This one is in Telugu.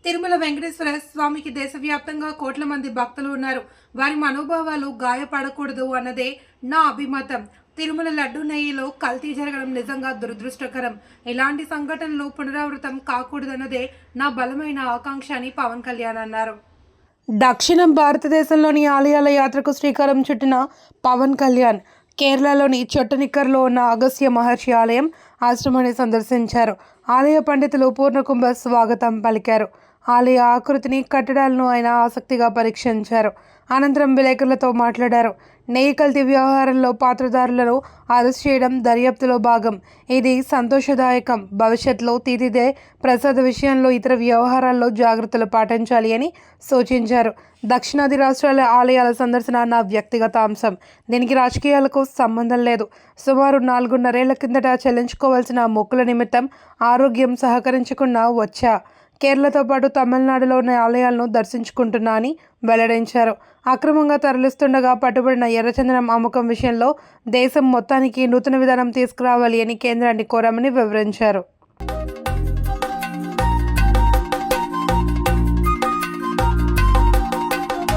తిరుమల వెంకటేశ్వర స్వామికి దేశవ్యాప్తంగా కోట్ల మంది భక్తులు ఉన్నారు. వారి మనోభావాలు గాయపడకూడదు అన్నదే నా అభిమతం. తిరుమల లడ్డు నెయ్యిలో కల్తీ జరగడం నిజంగా దురదృష్టకరం. ఇలాంటి సంఘటనలు పునరావృతం కాకూడదన్నదే నా బలమైన ఆకాంక్ష అని పవన్ కళ్యాణ్ అన్నారు. దక్షిణం భారతదేశంలోని ఆలయాల యాత్రకు శ్రీకారం చుట్టిన పవన్ కళ్యాణ్ కేరళలోని చొట్టనిక్కర్లో ఉన్న అగస్త్య మహర్షి ఆలయం ఆశ్రమాన్ని సందర్శించారు. ఆలయ పండితులు పూర్ణకుంభ స్వాగతం పలికారు. ఆలయ ఆకృతిని, కట్టడాలను ఆయన ఆసక్తిగా పరీక్షించారు. అనంతరం విలేకరులతో మాట్లాడారు. నెయ్యి కల్తీ వ్యవహారంలో పాత్రధారులను అరెస్ట్ చేయడం దర్యాప్తులో భాగం. ఇది సంతోషదాయకం. భవిష్యత్తులో తీతిదే ప్రసాద విషయంలో ఇతర వ్యవహారాల్లో జాగ్రత్తలు పాటించాలి అని సూచించారు. దక్షిణాది రాష్ట్రాల ఆలయాల సందర్శన నా వ్యక్తిగత అంశం. దీనికి రాజకీయాలకు సంబంధం లేదు. సుమారు 4.5 కిందట చెల్లించుకోవాల్సిన మొక్కుల నిమిత్తం ఆరోగ్యం సహకరించకుండా వచ్చా. కేరళతో పాటు తమిళనాడులోని ఆలయాలను దర్శించుకుంటున్నా అని వెల్లడించారు. అక్రమంగా తరలిస్తుండగా పట్టుబడిన ఎర్రచందనం అమ్మకం విషయంలో దేశం మొత్తానికి నూతన విధానం తీసుకురావాలి అని కేంద్రాన్ని కోరామని వివరించారు.